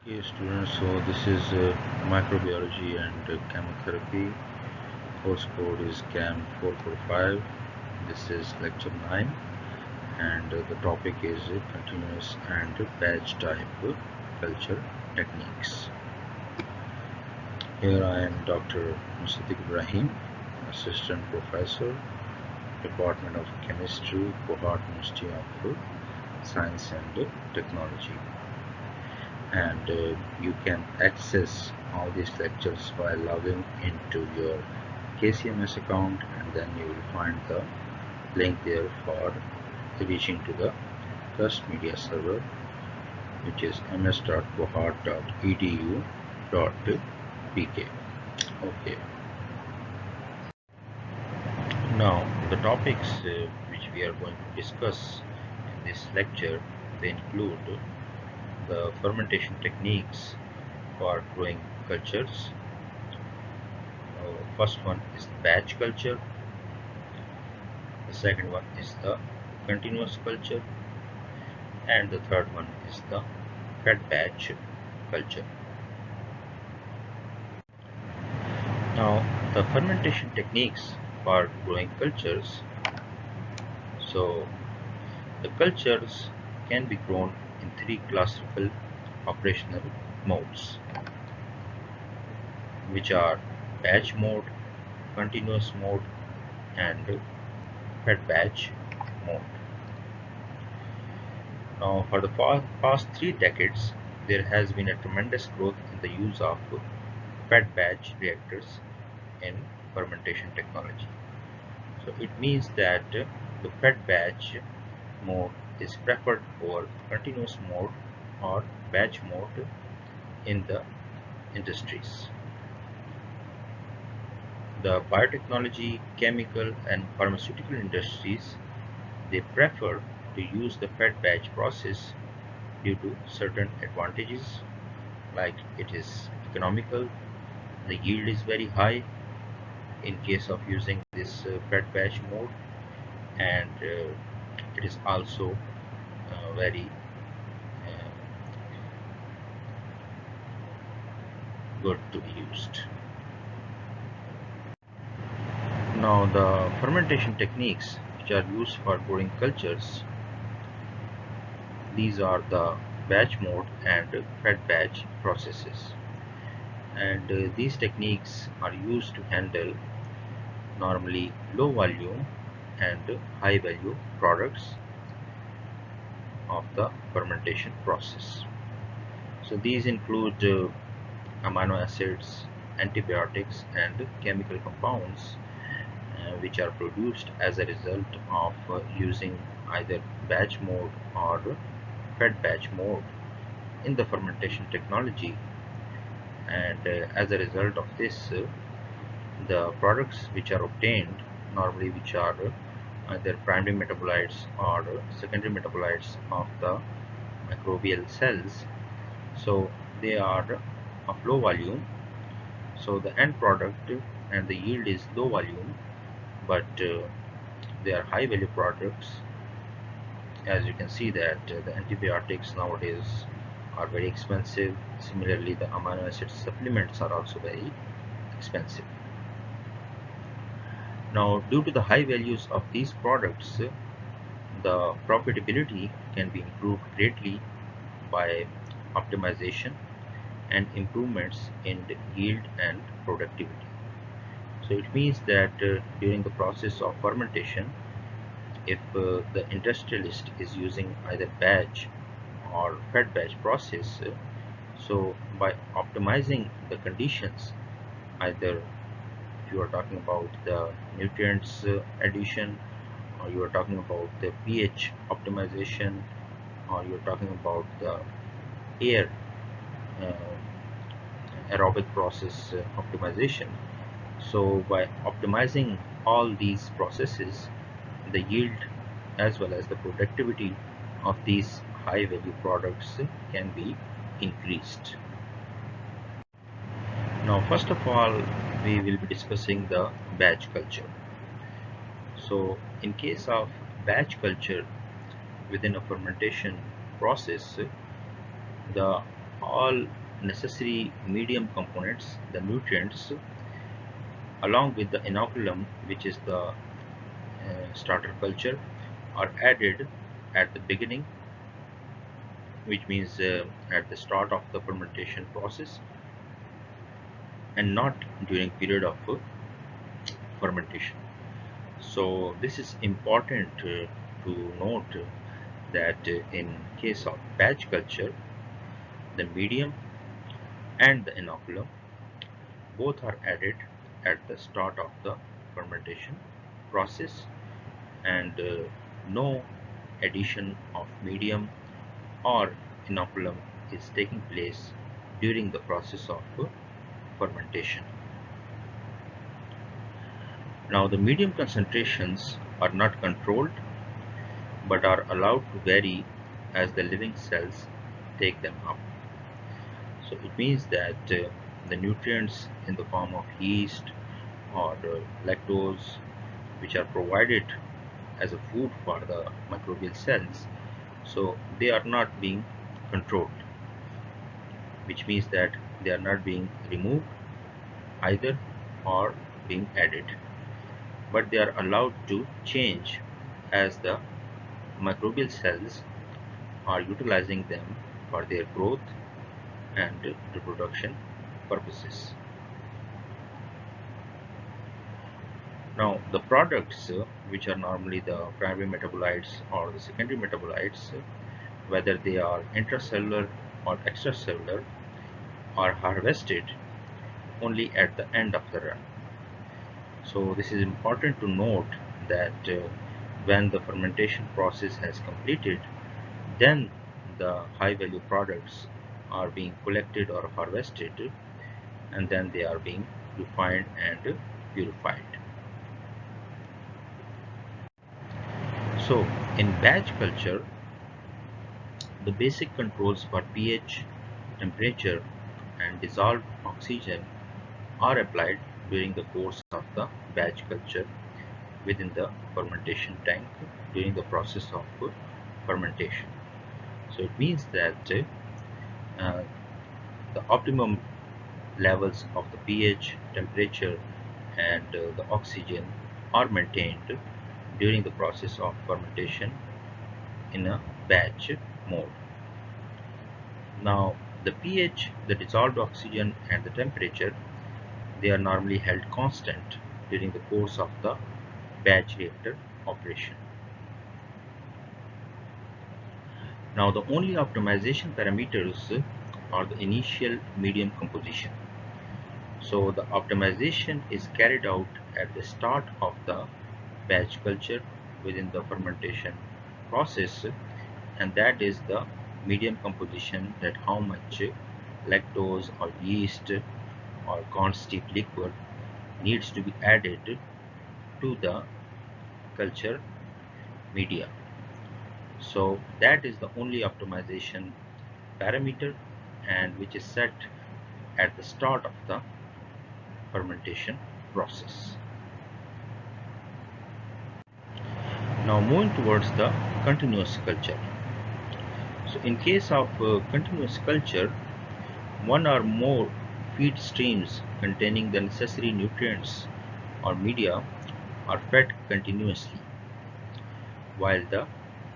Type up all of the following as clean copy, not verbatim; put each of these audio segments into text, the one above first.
Okay, students, so this is microbiology and chemotherapy. Course code is CAM 445. This is lecture 9, and the topic is continuous and batch type culture techniques. Here I am Dr. Musaddiq Ibrahim, Assistant Professor, Department of Chemistry, Kohart Ministry of Science and Technology. And you can access all these lectures by logging into your KCMS account, and then you will find the link there for reaching to the trust media server, which is ms.kohart.edu.pk. Okay, now the topics which we are going to discuss in this lecture, they include the fermentation techniques for growing cultures. First one is batch culture, the second one is the continuous culture, and the third one is the fed batch culture. Now the fermentation techniques for growing cultures. So the cultures can be grown in three classical operational modes, which are batch mode, continuous mode, and fed batch mode. Now, for the past 3 decades, there has been a tremendous growth in the use of fed batch reactors in fermentation technology. So it means that the fed batch mode is preferred over continuous mode or batch mode in the industries. The biotechnology, chemical and pharmaceutical industries, they prefer to use the fed batch process due to certain advantages, like it is economical, the yield is very high in case of using this fed batch mode, and it is also very good to be used. Now the fermentation techniques which are used for growing cultures, these are the batch mode and fed batch processes, and these techniques are used to handle normally low volume and high value products of the fermentation process. So these include amino acids, antibiotics and chemical compounds which are produced as a result of using either batch mode or fed batch mode in the fermentation technology, and as a result of this the products which are obtained normally, which are either primary metabolites or secondary metabolites of the microbial cells, so they are of low volume, so the end product and the yield is low volume, but they are high value products. As you can see that the antibiotics nowadays are very expensive. Similarly, the amino acid supplements are also very expensive. Now, due to the high values of these products, the profitability can be improved greatly by optimization and improvements in the yield and productivity. So it means that during the process of fermentation, if the industrialist is using either batch or fed batch process, so by optimizing the conditions, either if you are talking about the nutrients addition, or you are talking about the pH optimization, or you are talking about the air aerobic process optimization. So by optimizing all these processes, the yield as well as the productivity of these high value products can be increased. Now, first of all, we will be discussing the batch culture. So in case of batch culture within a fermentation process, the all necessary medium components, the nutrients, along with the inoculum, which is the starter culture, are added at the beginning, which means at the start of the fermentation process, and not during period of fermentation. So this is important to note that in case of batch culture, the medium and the inoculum both are added at the start of the fermentation process, and no addition of medium or inoculum is taking place during the process of fermentation. Now, the medium concentrations are not controlled but are allowed to vary as the living cells take them up. So it means that the nutrients in the form of yeast or lactose, which are provided as a food for the microbial cells, so they are not being controlled, which means that they are not being removed either or being added, but they are allowed to change as the microbial cells are utilizing them for their growth and reproduction purposes. Now, the products which are normally the primary metabolites or the secondary metabolites, whether they are intracellular or extracellular, are harvested only at the end of the run. So this is important to note that when the fermentation process has completed, then the high value products are being collected or harvested, and then they are being refined and purified. So in batch culture, the basic controls for pH, temperature, and dissolved oxygen are applied during the course of the batch culture within the fermentation tank during the process of fermentation. So it means that uh, the optimum levels of the pH, temperature, and the oxygen are maintained during the process of fermentation in a batch mode. Now, the pH, the dissolved oxygen, and the temperature, they are normally held constant during the course of the batch reactor operation. Now, the only optimization parameters are the initial medium composition. So the optimization is carried out at the start of the batch culture within the fermentation process, and that is the medium composition, that how much lactose or yeast or corn steep liquid needs to be added to the culture media. So that is the only optimization parameter, and which is set at the start of the fermentation process. Now moving towards the continuous culture. So in case of continuous culture, one or more feed streams containing the necessary nutrients or media are fed continuously, while the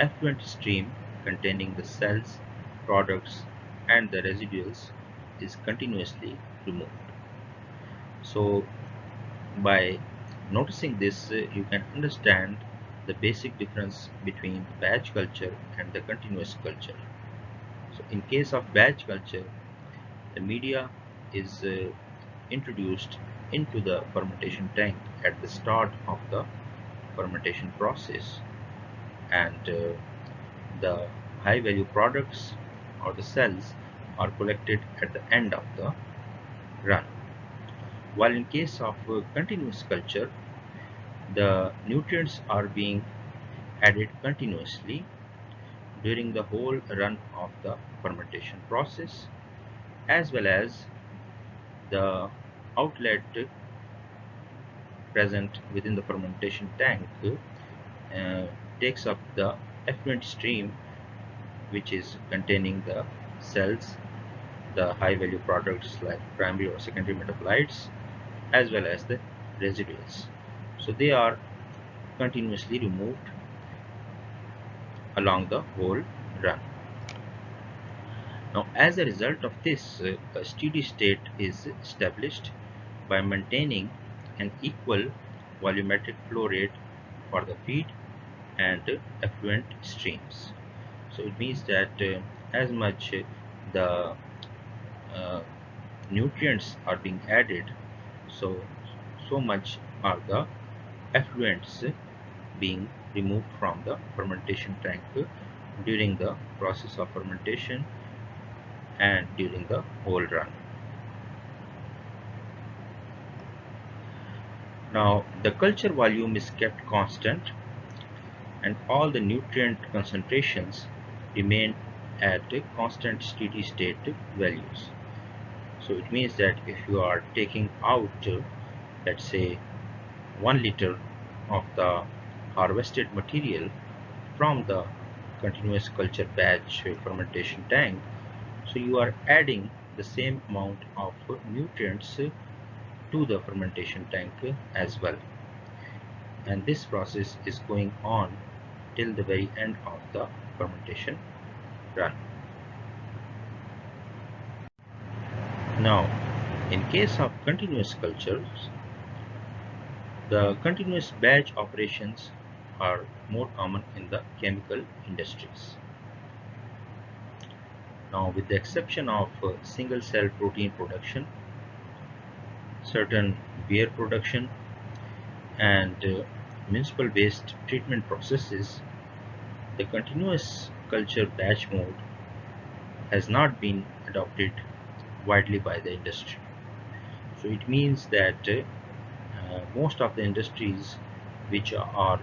effluent stream containing the cells, products, and the residuals is continuously removed. So by noticing this, you can understand the basic difference between batch culture and the continuous culture. So in case of batch culture, the media is introduced into the fermentation tank at the start of the fermentation process, and the high value products or the cells are collected at the end of the run. While in case of continuous culture, the nutrients are being added continuously during the whole run of the fermentation process, as well as the outlet present within the fermentation tank uh, takes up the effluent stream, which is containing the cells, the high value products like primary or secondary metabolites, as well as the residuals. So they are continuously removed along the whole run. Now, as a result of this, a steady state is established by maintaining an equal volumetric flow rate for the feed and effluent streams. So it means that as much the uh, nutrients are being added, so much are the effluents being removed from the fermentation tank during the process of fermentation and during the whole run. Now the culture volume is kept constant and all the nutrient concentrations remain at constant steady state values. So it means that if you are taking out, let's say, 1 liter of the harvested material from the continuous culture batch fermentation tank, so you are adding the same amount of nutrients to the fermentation tank as well, and this process is going on till the very end of the fermentation run. Now, in case of continuous cultures, the continuous batch operations are more common in the chemical industries. Now, with the exception of single cell protein production, certain beer production, and municipal waste treatment processes, the continuous culture batch mode has not been adopted widely by the industry. So it means that most of the industries which are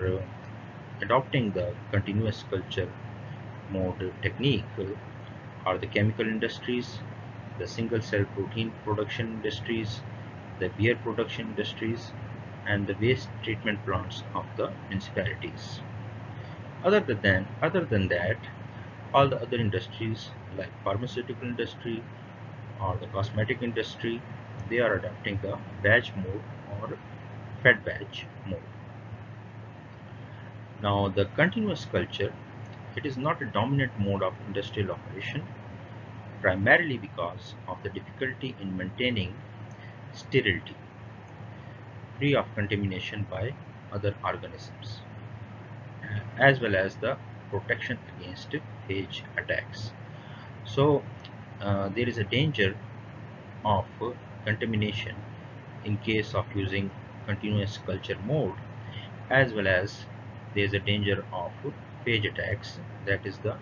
adopting the continuous culture mode technique are the chemical industries, the single cell protein production industries, the beer production industries, and the waste treatment plants of the municipalities. Other than that, all the other industries like pharmaceutical industry or the cosmetic industry, they are adopting the batch mode or fed batch mode. Now the continuous culture, it is not a dominant mode of industrial operation, primarily because of the difficulty in maintaining sterility, free of contamination by other organisms, as well as the protection against phage attacks. So there is a danger of contamination in case of using continuous culture mode, as well as there is a danger of phage attacks, that is the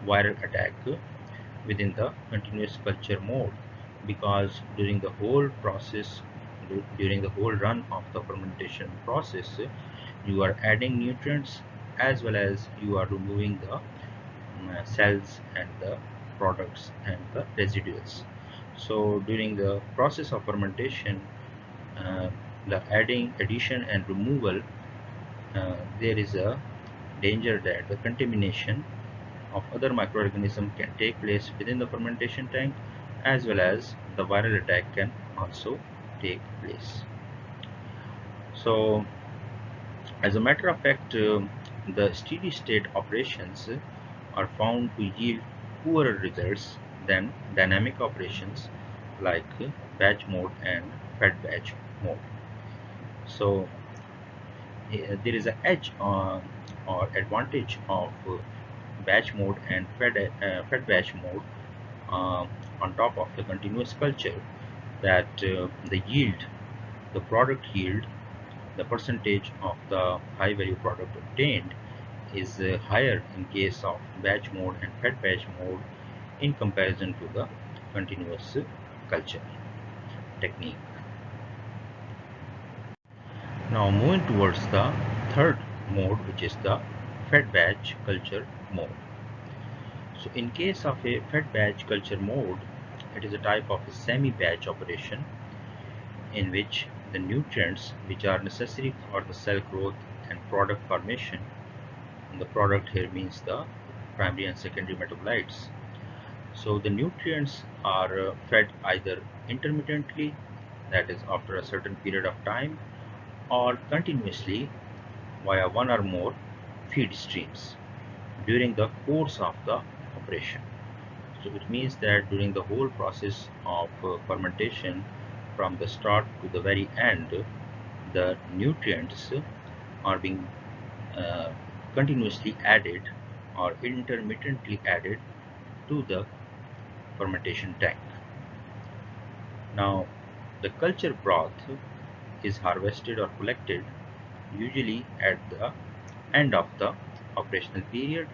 viral attack within the continuous culture mode, because during the whole process, during the whole run of the fermentation process, you are adding nutrients as well as you are removing the cells and the products and the residuals. So during the process of fermentation, uh, the addition and removal, there is a danger that the contamination of other microorganisms can take place within the fermentation tank, as well as the viral attack can also take place. So as a matter of fact, the steady state operations are found to yield poorer results than dynamic operations like batch mode and fed batch mode. So there is an edge or advantage of batch mode and fed batch mode uh, on top of the continuous culture, that the yield, the product yield, the percentage of the high value product obtained is higher in case of batch mode and fed batch mode in comparison to the continuous culture technique. Now moving towards the third mode, which is the fed batch culture mode. So in case of a fed batch culture mode, it is a type of a semi-batch operation in which the nutrients which are necessary for the cell growth and product formation, and the product here means the primary and secondary metabolites. So the nutrients are fed either intermittently, that is after a certain period of time, or continuously via one or more feed streams during the course of the operation. So it means that during the whole process of fermentation, from the start to the very end, the nutrients are being uh, continuously added or intermittently added to the fermentation tank. Now, the culture broth is harvested or collected usually at the end of the operational period.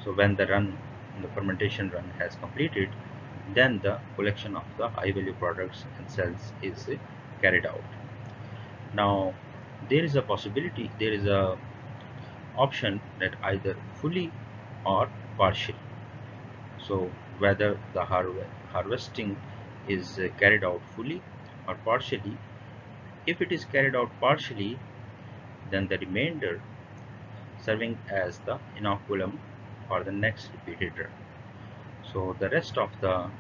So when the fermentation run has completed, then the collection of the high value products and cells is carried out. Now, there is a option that either fully or partially. So whether the harvesting is carried out fully or partially. If it is carried out partially, then the remainder serving as the inoculum for the next repeated run. So the rest of the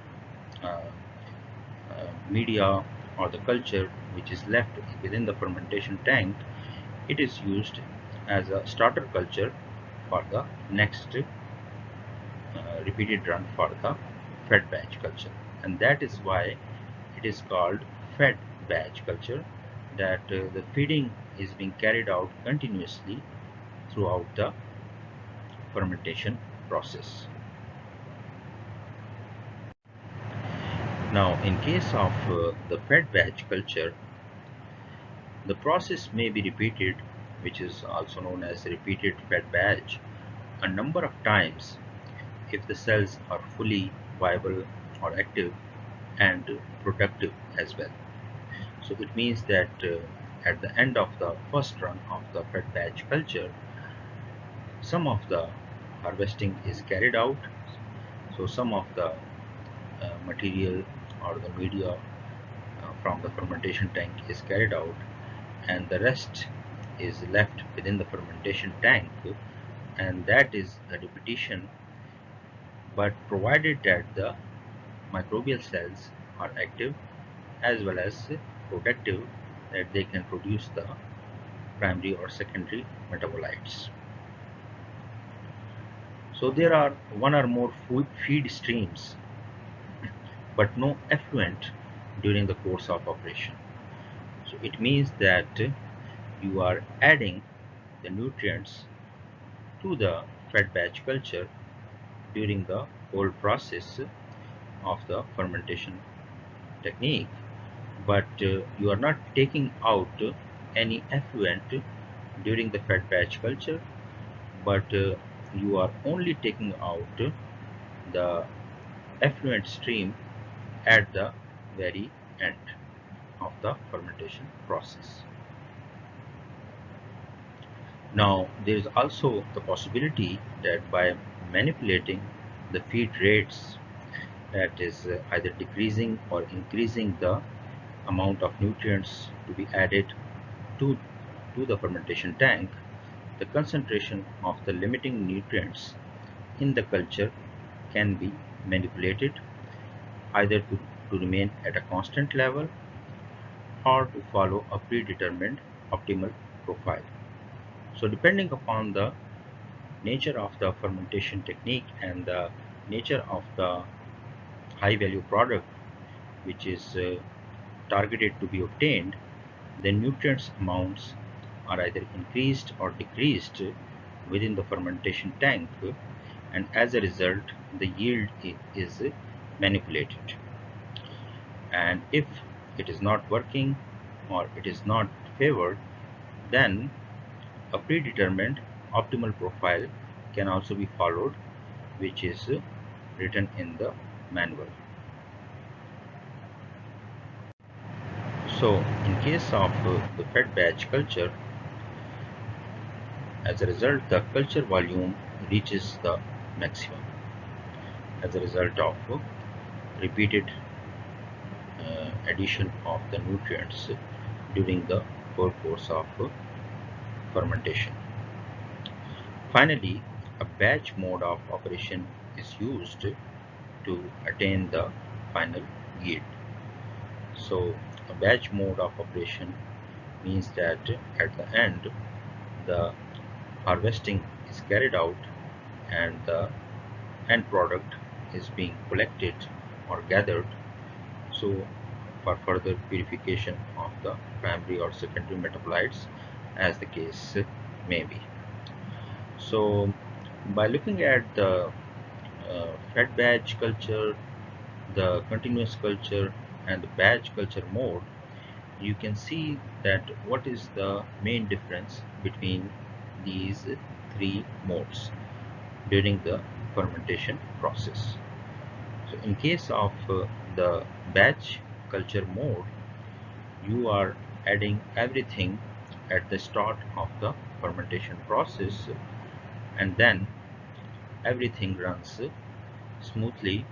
media or the culture which is left within the fermentation tank, it is used as a starter culture for the next repeated run for the fed batch culture, and that is why it is called fed batch culture, that the feeding is being carried out continuously throughout the fermentation process. Now, in case of the fed batch culture, the process may be repeated, which is also known as repeated fed batch, a number of times if the cells are fully viable or active and productive as well. So it means that at the end of the first run of the fed batch culture, some of the harvesting is carried out. So some of the material or the media from the fermentation tank is carried out, and the rest is left within the fermentation tank, and that is a repetition, but provided that the microbial cells are active as well as productive, that they can produce the primary or secondary metabolites. So there are one or more feed streams but no effluent during the course of operation. So it means that you are adding the nutrients to the fed batch culture during the whole process of the fermentation technique, but you are not taking out any effluent during the fed batch culture, but you are only taking out the effluent stream at the very end of the fermentation process. Now, there is also the possibility that by manipulating the feed rates, that is either decreasing or increasing the amount of nutrients to be added to, to the fermentation tank, the concentration of the limiting nutrients in the culture can be manipulated either to remain at a constant level or to follow a predetermined optimal profile. So depending upon the nature of the fermentation technique and the nature of the high value product which is targeted to be obtained, the nutrients amounts are either increased or decreased within the fermentation tank, and as a result the yield is manipulated. And if it is not working or it is not favored, then a predetermined optimal profile can also be followed, which is written in the manual. So in case of the fed batch culture, as a result the culture volume reaches the maximum as a result of repeated addition of the nutrients during the whole course of fermentation. Finally, a batch mode of operation is used to attain the final yield. So a batch mode of operation means that at the end the harvesting is carried out and the end product is being collected or gathered, so for further purification of the primary or secondary metabolites as the case may be. So by looking at the fed batch culture, the continuous culture and the batch culture mode, you can see that what is the main difference between these three modes during the fermentation process. So in case of the batch culture mode, you are adding everything at the start of the fermentation process, and then everything runs smoothly,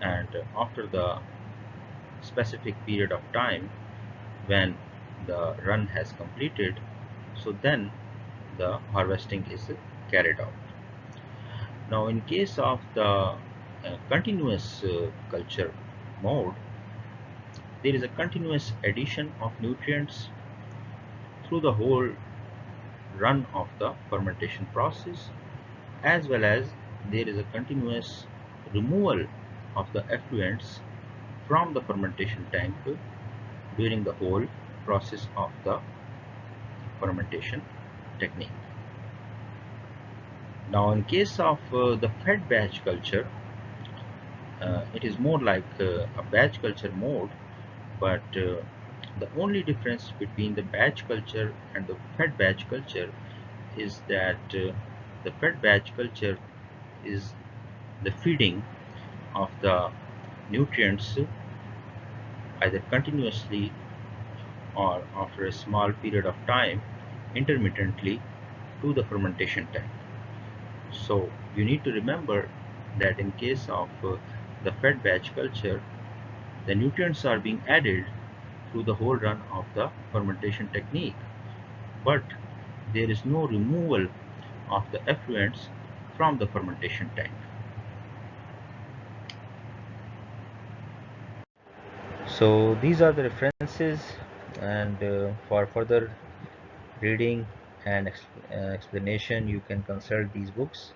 and after the specific period of time when the run has completed, so then the harvesting is carried out. Now in case of the continuous culture mode, there is a continuous addition of nutrients through the whole run of the fermentation process, as well as there is a continuous removal of the effluents from the fermentation tank during the whole process of the fermentation technique. Now in case of the fed batch culture, it is more like a batch culture mode, but the only difference between the batch culture and the fed batch culture is that the fed batch culture is the feeding of the nutrients either continuously or after a small period of time intermittently to the fermentation tank. So you need to remember that in case of the fed batch culture, the nutrients are being added through the whole run of the fermentation technique, but there is no removal of the effluents from the fermentation tank. So these are the references, and for further reading and explanation you can consult these books.